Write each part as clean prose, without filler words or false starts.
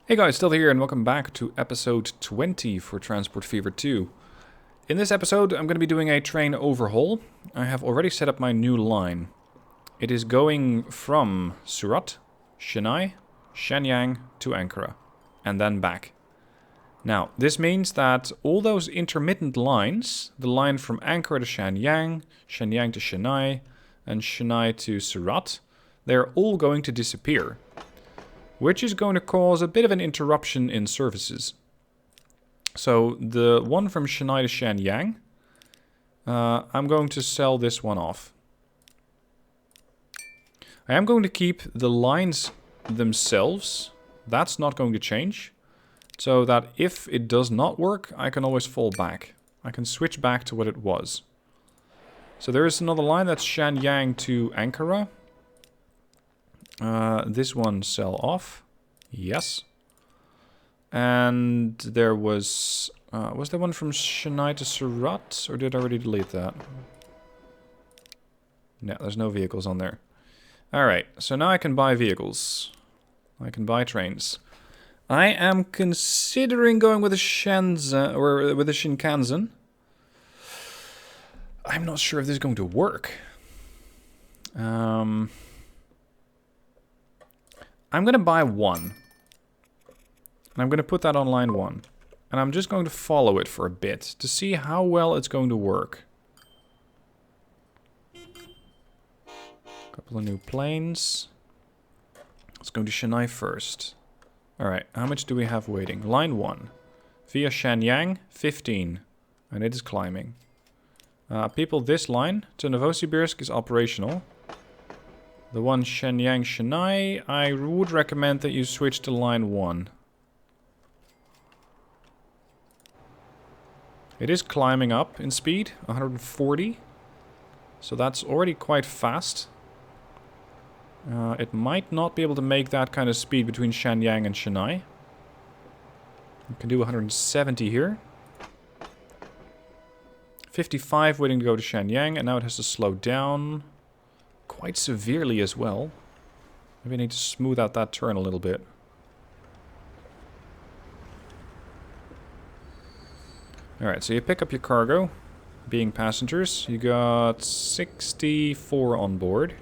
Hey guys, still here and welcome back to episode 20 for Transport Fever 2. In this episode I'm going to be doing a train overhaul. I have already set up my new line. It is going from Surat, Chennai, Shenyang to Ankara, and then back. Now, this means that all those intermittent lines, the line from Ankara to Shenyang, Shenyang to Chennai, and Chennai to Surat, they're all going to disappear, which is going to cause a bit of an interruption in services. So the one from Chennai to Shenyang, I'm going to sell this one off. I am going to keep the lines themselves. That's not going to change. So that if it does not work, I can always fall back. I can switch back to what it was. So there is another line that's Shenyang to Ankara. This one sell off. Yes. And there was there one from Chennai to Surat? Or did I already delete that? No, there's no vehicles on there. Alright, so now I can buy vehicles. I can buy trains. I am considering going with a Shenzhen, or with a Shinkansen. I'm not sure if this is going to work. I'm going to buy one. And I'm going to put that on line 1. And I'm just going to follow it for a bit to see how well it's going to work. Couple of new planes. Let's go to Chennai first. Alright, how much do we have waiting? Line 1. Via Shenyang, 15. And it is climbing. People, this line to Novosibirsk is operational. The one Shenyang-Chennai, I would recommend that you switch to line 1. It is climbing up in speed, 140. So that's already quite fast. It might not be able to make that kind of speed between Shenyang and Chennai. You can do 170 here. 55 waiting to go to Shenyang, and now it has to slow down quite severely as well. Maybe I need to smooth out that turn a little bit. Alright, so you pick up your cargo, being passengers. You got 64 on board.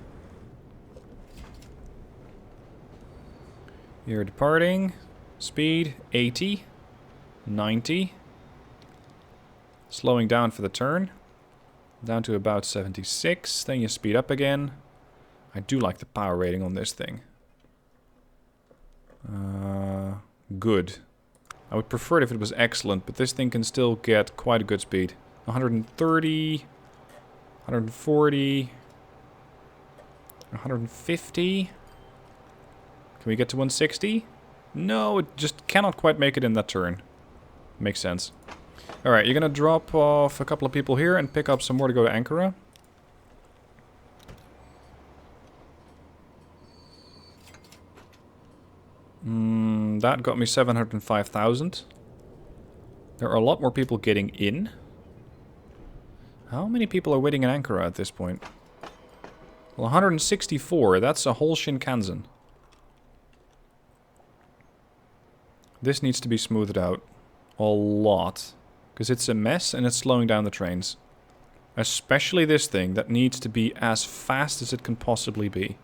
You're departing. Speed 80, 90. Slowing down for the turn. Down to about 76. Then you speed up again. I do like the power rating on this thing. Good. I would prefer it if it was excellent, but this thing can still get quite a good speed. 130, 140, 150. Can we get to 160? No, it just cannot quite make it in that turn. Makes sense. Alright, you're gonna drop off a couple of people here and pick up some more to go to Ankara. That got me 705,000. There are a lot more people getting in. How many people are waiting in Ankara at this point? Well, 164. That's a whole Shinkansen. This needs to be smoothed out a lot. Because it's a mess and it's slowing down the trains. Especially this thing that needs to be as fast as it can possibly be.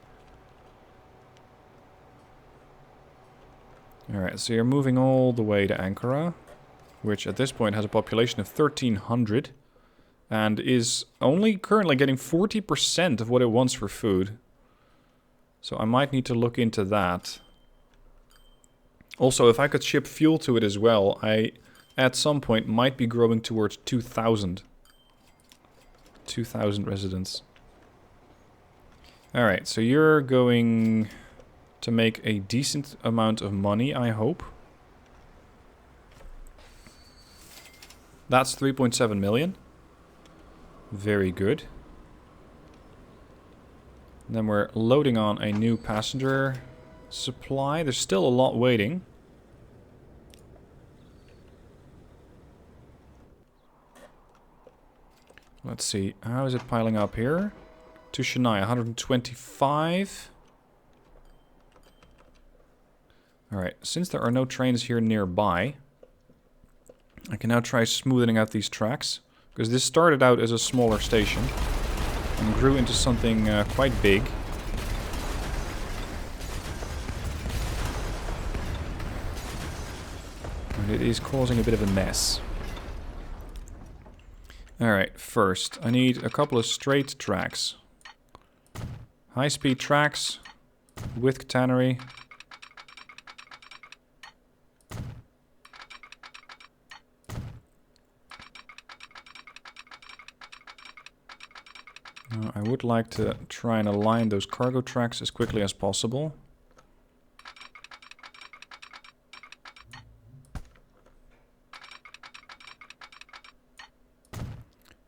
Alright, so you're moving all the way to Ankara, which at this point has a population of 1,300 and is only currently getting 40% of what it wants for food. So I might need to look into that. Also, if I could ship fuel to it as well, I at some point might be growing towards 2,000. 2,000 residents. Alright, so you're going to make a decent amount of money, I hope. That's 3.7 million. Very good. Then we're loading on a new passenger supply. There's still a lot waiting. Let's see, how is it piling up here? To Chennai, 125. Alright, since there are no trains here nearby, I can now try smoothing out these tracks. Because this started out as a smaller station and grew into something quite big. And it is causing a bit of a mess. Alright, first, I need a couple of straight tracks. High-speed tracks with tannery. I would like to try and align those cargo tracks as quickly as possible.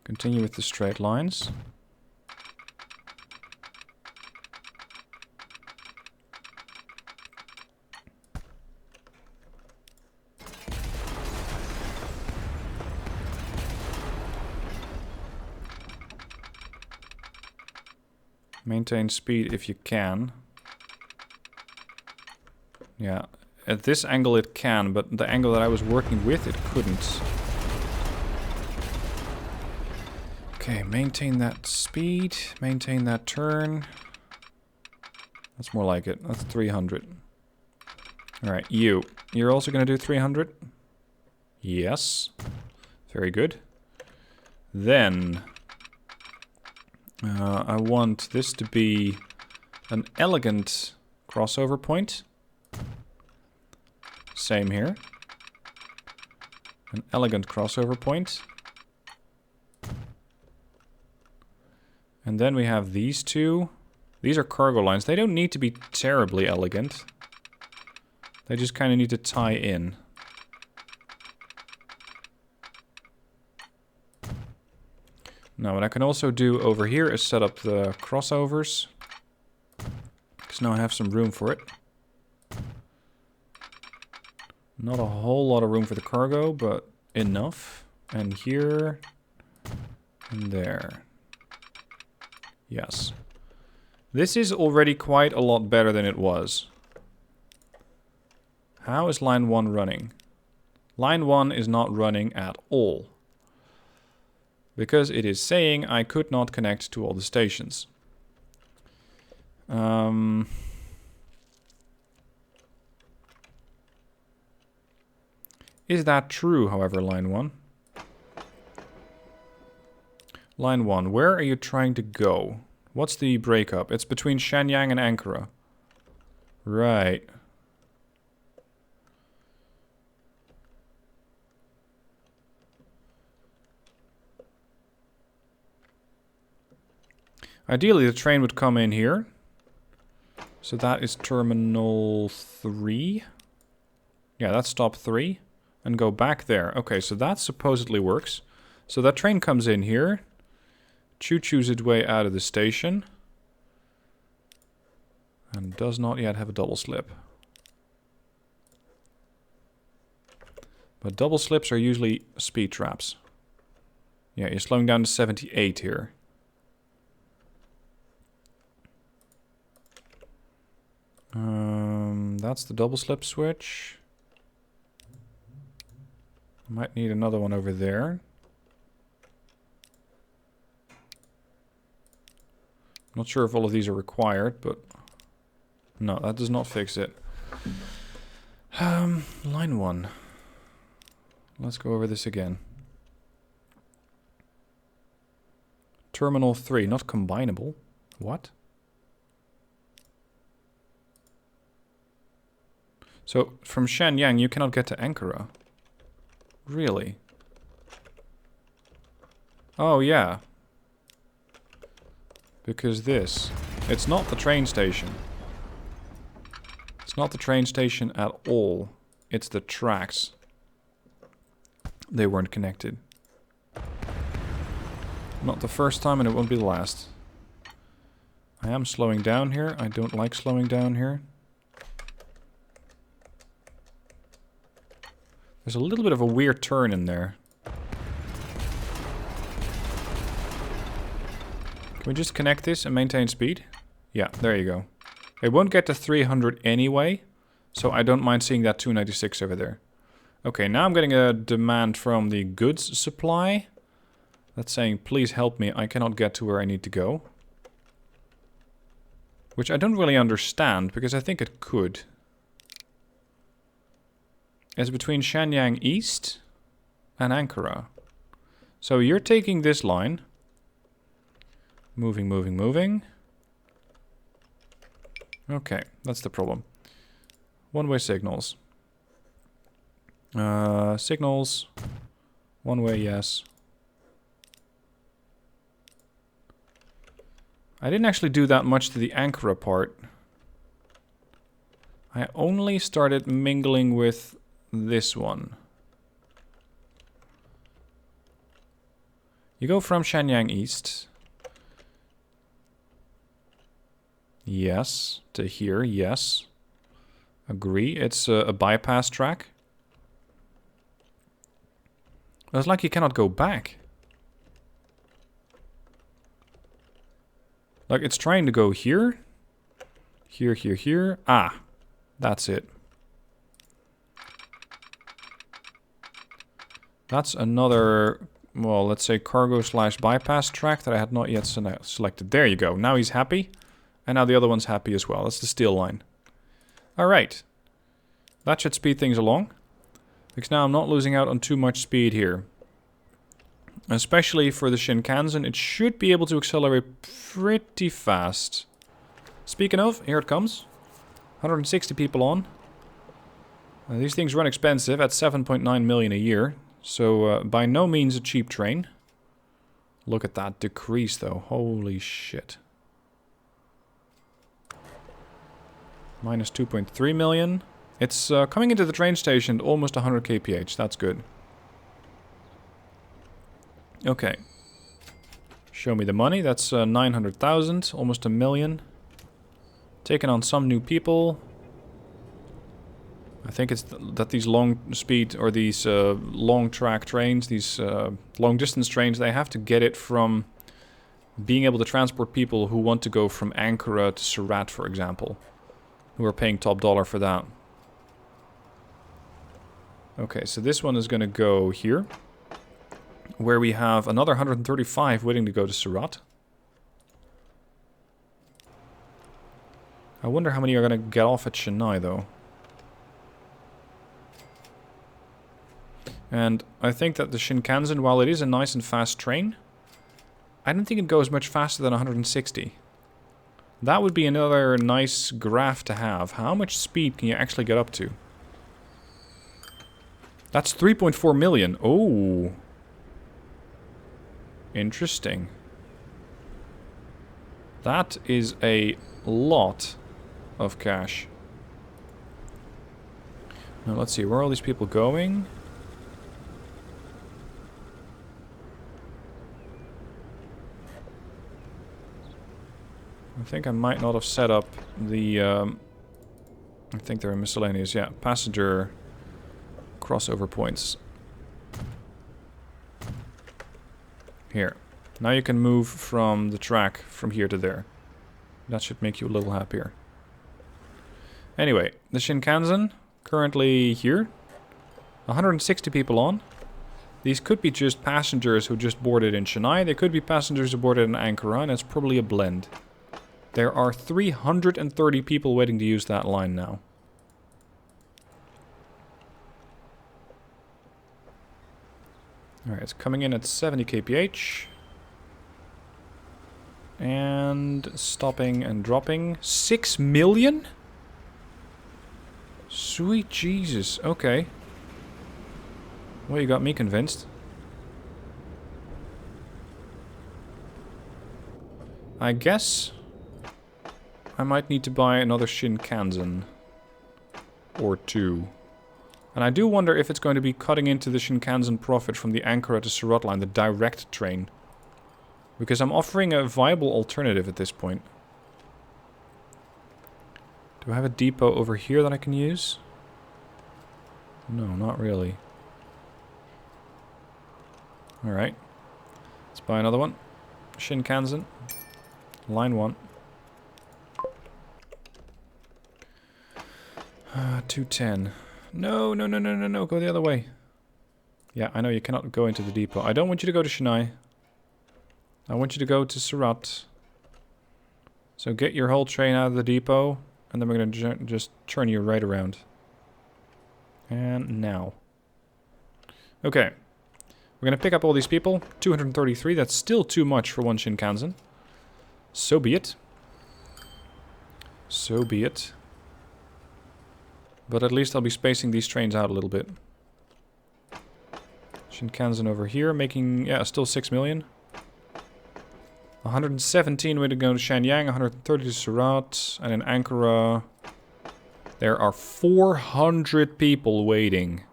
Continue with the straight lines. Maintain speed if you can. Yeah, at this angle it can, but the angle that I was working with, it couldn't. Okay, maintain that speed, maintain that turn. That's more like it. That's 300. Alright, you're also going to do 300? Yes. Very good. Then I want this to be an elegant crossover point. Same here. An elegant crossover point. And then we have these two. These are cargo lines. They don't need to be terribly elegant. They just kind of need to tie in. Now, what I can also do over here is set up the crossovers. Because now I have some room for it. Not a whole lot of room for the cargo, but enough. And here. And there. Yes. This is already quite a lot better than it was. How is line 1 running? Line 1 is not running at all. Because it is saying I could not connect to all the stations. Is that true, however, line 1? Line 1, where are you trying to go? What's the breakup? It's between Shenyang and Ankara. Right. Ideally, the train would come in here. So that is terminal 3. Yeah, that's stop 3. And go back there. Okay, so that supposedly works. So that train comes in here. Choo-choos its way out of the station. And does not yet have a double slip. But double slips are usually speed traps. Yeah, you're slowing down to 78 here. That's the double slip switch. Might need another one over there. Not sure if all of these are required, but no, that does not fix it. Line 1. Let's go over this again. Terminal 3, not combinable. What? So, from Shenyang, you cannot get to Ankara. Really? Oh, yeah. Because this. It's not the train station. It's not the train station at all. It's the tracks. They weren't connected. Not the first time, and it won't be the last. I am slowing down here. I don't like slowing down here. There's a little bit of a weird turn in there. Can we just connect this and maintain speed? Yeah, there you go. It won't get to 300 anyway, So I don't mind seeing that 296 over there. Okay, now I'm getting a demand from the goods supply. That's saying, please help me, I cannot get to where I need to go. Which I don't really understand, because I think it could. It's between Shenyang East and Ankara. So you're taking this line. Moving, moving, moving. Okay, that's the problem. One-way signals. Signals. One-way, yes. I didn't actually do that much to the Ankara part. I only started mingling with this one. You go from Shenyang East. Yes, to here, yes. Agree, it's a bypass track. It's like you cannot go back. Like, it's trying to go here. Here, here, here. Ah, that's it. That's another, well, let's say cargo slash bypass track that I had not yet selected. There you go. Now he's happy. And now the other one's happy as well. That's the steel line. Alright. That should speed things along. Because now I'm not losing out on too much speed here. Especially for the Shinkansen, it should be able to accelerate pretty fast. Speaking of, here it comes. 160 people on. These things run expensive at 7.9 million a year. So by no means a cheap train. Look at that decrease though. Holy shit. Minus 2.3 million. It's coming into the train station at almost 100 kph. That's good. Okay. Show me the money. That's 900,000. Almost a million. Taking on some new people. I think it's that these long speed or these long track trains, these long distance trains, they have to get it from being able to transport people who want to go from Ankara to Surat, for example. Who are paying top dollar for that. Okay, so this one is going to go here. Where we have another 135 waiting to go to Surat. I wonder how many are going to get off at Chennai, though. And I think that the Shinkansen, while it is a nice and fast train, I don't think it goes much faster than 160. That would be another nice graph to have. How much speed can you actually get up to? That's 3.4 million. Oh. Interesting. That is a lot of cash. Now let's see, where are all these people going? I think I might not have set up the, I think they're miscellaneous, yeah, passenger crossover points. Here. Now you can move from the track from here to there. That should make you a little happier. Anyway, the Shinkansen, currently here. 160 people on. These could be just passengers who just boarded in Chennai. They could be passengers who boarded in Ankara, and it's probably a blend. There are 330 people waiting to use that line now. Alright, it's coming in at 70 kph. And stopping and dropping. 6 million? Sweet Jesus, okay. Well, you got me convinced. I guess I might need to buy another Shinkansen. Or two. And I do wonder if it's going to be cutting into the Shinkansen profit from the Ankara to Surat line, the direct train. Because I'm offering a viable alternative at this point. Do I have a depot over here that I can use? No, not really. Alright. Let's buy another one. Shinkansen. Line 1. 210. No, no, no, no, no, no. Go the other way. Yeah, I know you cannot go into the depot. I don't want you to go to Chennai. I want you to go to Surat. So get your whole train out of the depot, and then we're going to just turn you right around. And now. Okay. We're going to pick up all these people. 233, that's still too much for one Shinkansen. So be it. So be it. But at least I'll be spacing these trains out a little bit. Shinkansen over here, making, yeah, still 6 million. 117 way to go to Shenyang, 130 to Surat, and in Ankara, there are 400 people waiting.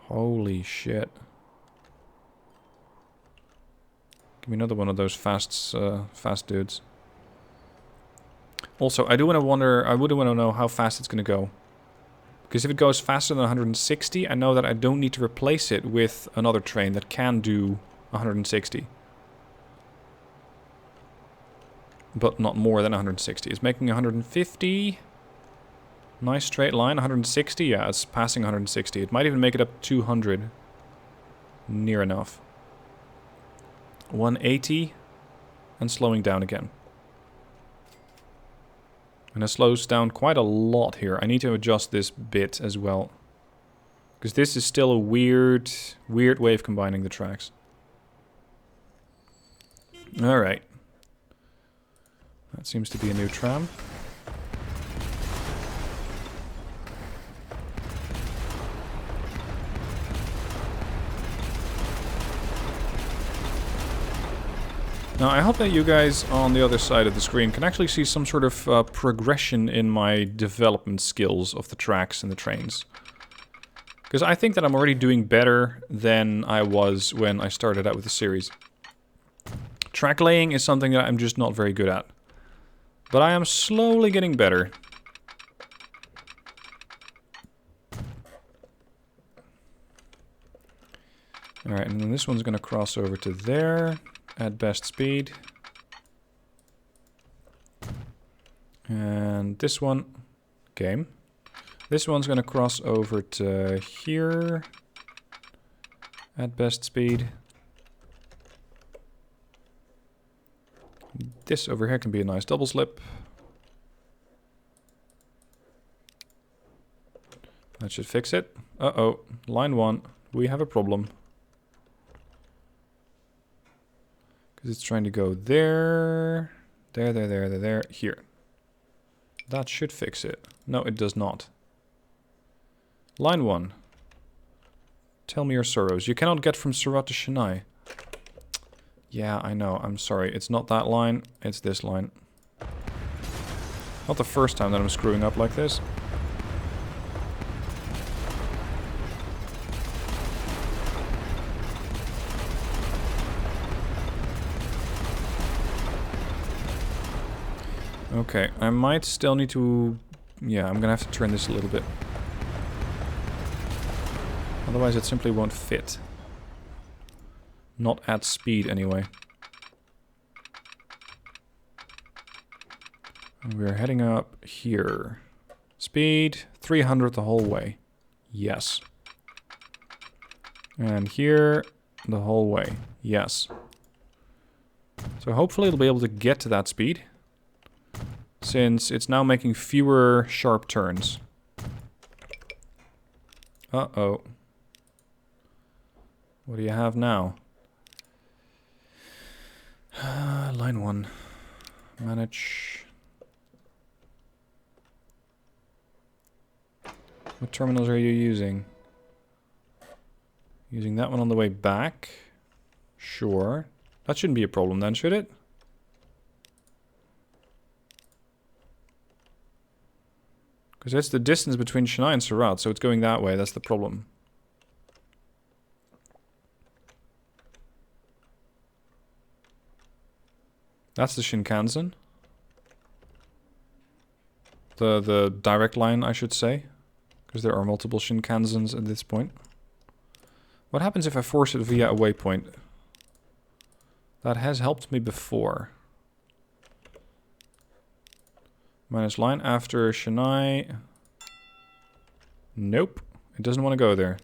Holy shit. Give me another one of those fast dudes. Also, I would want to know how fast it's going to go. Because if it goes faster than 160, I know that I don't need to replace it with another train that can do 160. But not more than 160. It's making 150. Nice straight line. 160. Yeah, it's passing 160. It might even make it up 200. Near enough. 180. And slowing down again. And it slows down quite a lot here. I need to adjust this bit as well. Because this is still a weird way of combining the tracks. Alright. That seems to be a new tram. Now, I hope that you guys on the other side of the screen can actually see some sort of progression in my development skills of the tracks and the trains. Because I think that I'm already doing better than I was when I started out with the series. Track laying is something that I'm just not very good at. But I am slowly getting better. Alright, and then this one's going to cross over to there at best speed. And this one, game. This one's going to cross over to here at best speed. This over here can be a nice double slip. That should fix it. Uh-oh, line 1, we have a problem. Because it's trying to go there, there, here. That should fix it. No, it does not. Line 1. Tell me your sorrows. You cannot get from Surat to Chennai. Yeah, I know. I'm sorry. It's not that line. It's this line. Not the first time that I'm screwing up like this. Okay, I might still need to... Yeah, I'm gonna have to turn this a little bit. Otherwise it simply won't fit. Not at speed, anyway. And we're heading up here. Speed, 300 the whole way. Yes. And here, the whole way. Yes. So hopefully it'll be able to get to that speed. Since it's now making fewer sharp turns. Uh-oh. What do you have now? Line 1. Manage. What terminals are you using? Using that one on the way back? Sure. That shouldn't be a problem then, should it? Because that's the distance between Chennai and Surat, so it's going that way, that's the problem. That's the Shinkansen. The direct line, I should say. Because there are multiple Shinkansens at this point. What happens if I force it via a waypoint? That has helped me before. Minus line after Chennai. Nope. It doesn't want to go there.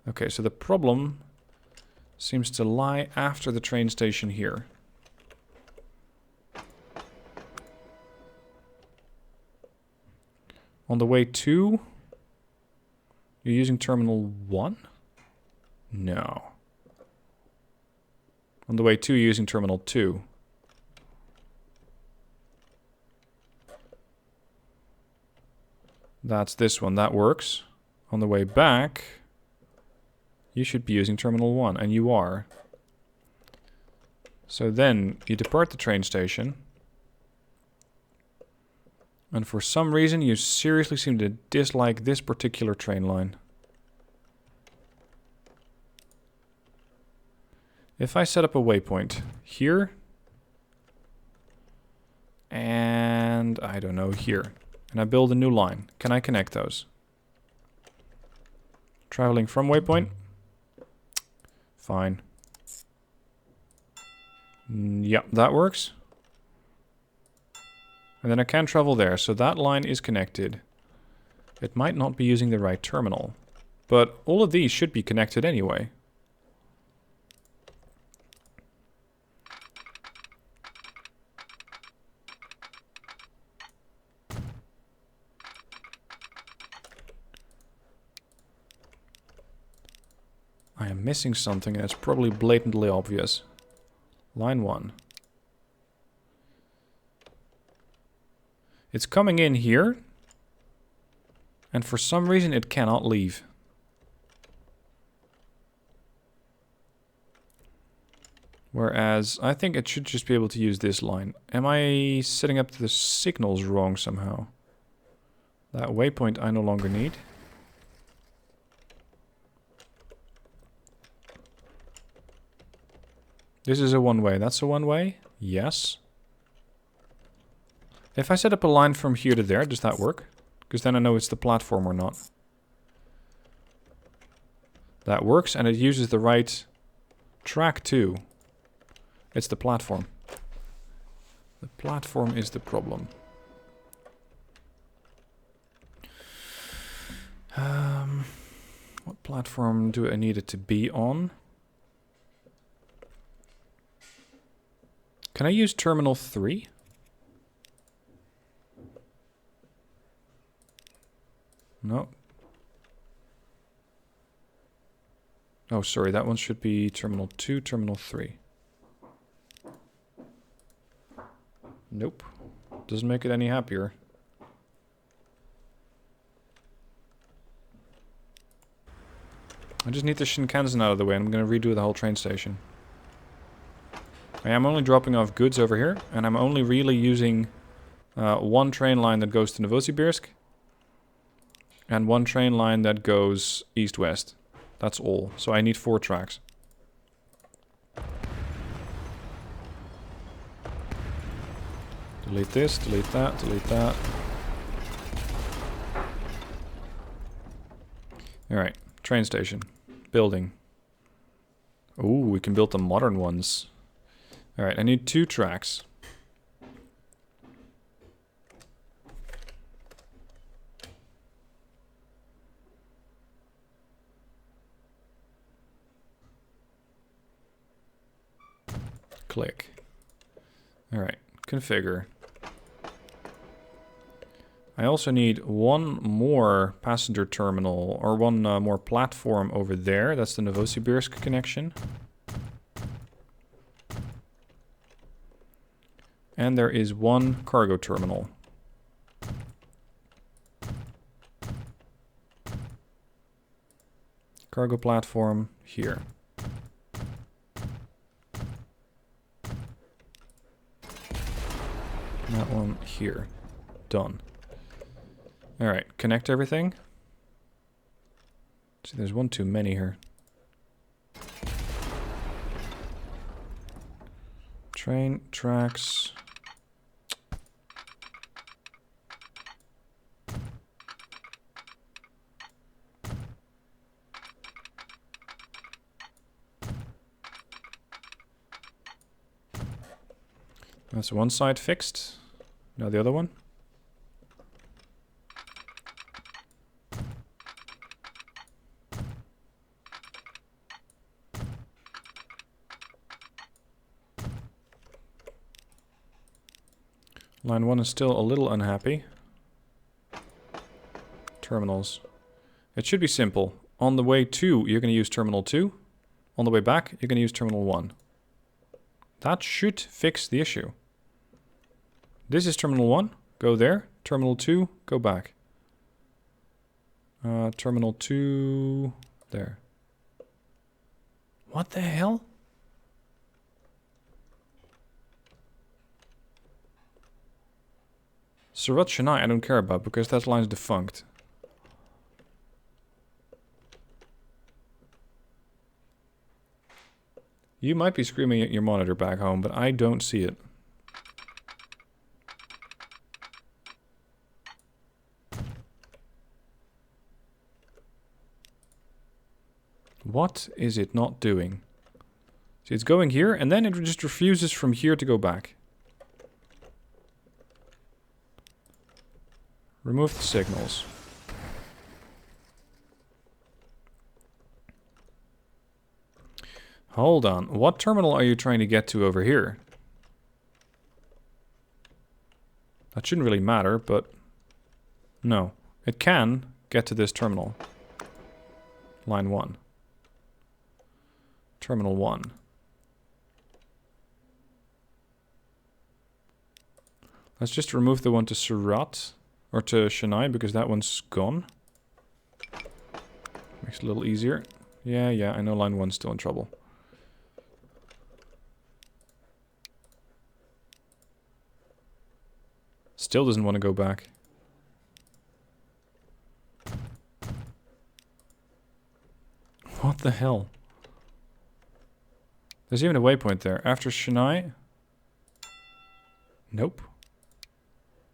Okay, so the problem seems to lie after the train station here. On the way to... You're using Terminal 1? No. On the way to, you're using Terminal 2. That's this one. That works. On the way back, you should be using Terminal 1, and you are. So then, you depart the train station. And for some reason, you seriously seem to dislike this particular train line. If I set up a waypoint here, and I don't know, here, and I build a new line, can I connect those? Traveling from waypoint? Fine. Yep, that works. And then I can travel there, so that line is connected. It might not be using the right terminal, but all of these should be connected anyway. I am missing something and it's probably blatantly obvious. Line 1. It's coming in here, and for some reason it cannot leave. Whereas I think it should just be able to use this line. Am I setting up the signals wrong somehow? That waypoint I no longer need. This is a one-way. That's a one-way? Yes. If I set up a line from here to there, does that work? Because then I know it's the platform or not. That works, and it uses the right track too. It's the platform. The platform is the problem. What platform do I need it to be on? Can I use Terminal 3? No. Oh, sorry, that one should be Terminal 2, Terminal 3. Nope. Doesn't make it any happier. I just need the Shinkansen out of the way, and I'm going to redo the whole train station. I am only dropping off goods over here, and I'm only really using one train line that goes to Novosibirsk, and one train line that goes east-west. That's all. So I need 4 tracks. Delete this, delete that, delete that. Alright, train station. Building. Ooh, we can build the modern ones. Alright, I need 2 tracks. Click. Alright, configure. I also need one more passenger terminal, or one more platform over there. That's the Novosibirsk connection. And there is one cargo terminal. Cargo platform here. That one here. Done. Alright, connect everything. See, there's one too many here. Train tracks. That's one side fixed. Now the other one. Line 1 is still a little unhappy. Terminals. It should be simple. On the way to, you're going to use terminal 2. On the way back, you're going to use terminal 1. That should fix the issue. This is terminal 1. Go there. Terminal 2, go back. Terminal 2, there. What the hell? Surat Chennai I don't care about because that line's defunct. You might be screaming at your monitor back home, but I don't see it. What is it not doing? See, it's going here, and then it just refuses from here to go back. Remove the signals. Hold on. What terminal are you trying to get to over here? That shouldn't really matter, but... No. It can get to this terminal. Line 1. Terminal 1. Let's just remove the one to Surat. Or to Chennai, because that one's gone. Makes it a little easier. Yeah, I know line 1's still in trouble. Still doesn't want to go back. What the hell? There's even a waypoint there. After Chennai? Nope.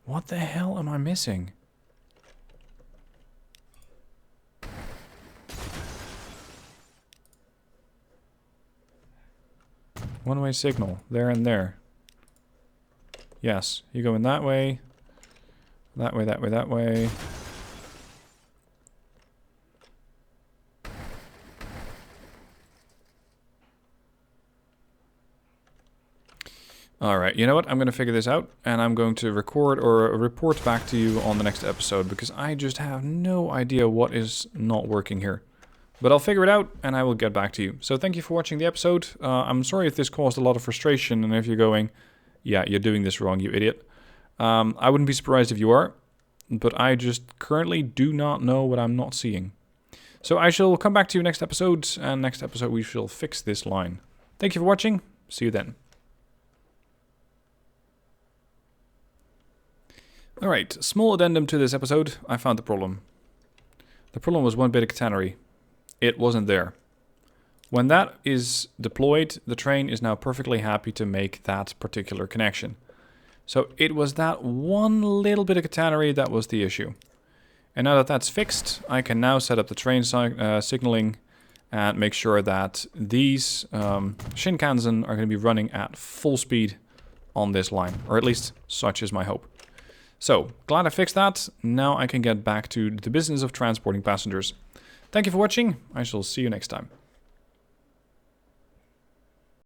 What the hell am I missing? One-way signal. There and there. Yes. You go in that way. That way, that way, that way. Alright, you know what? I'm going to figure this out, and I'm going to record or report back to you on the next episode, because I just have no idea what is not working here. But I'll figure it out, and I will get back to you. So thank you for watching the episode. I'm sorry if this caused a lot of frustration, and if you're going, yeah, you're doing this wrong, you idiot. I wouldn't be surprised if you are, but I just currently do not know what I'm not seeing. So I shall come back to you next episode, and next episode we shall fix this line. Thank you for watching. See you then. Alright, small addendum to this episode. I found the problem. The problem was one bit of catenary. It wasn't there. When that is deployed, the train is now perfectly happy to make that particular connection. So it was that one little bit of catenary that was the issue. And now that that's fixed, I can now set up the train signaling and make sure that these Shinkansen are going to be running at full speed on this line. Or at least such is my hope. So, glad I fixed that. Now I can get back to the business of transporting passengers. Thank you for watching. I shall see you next time.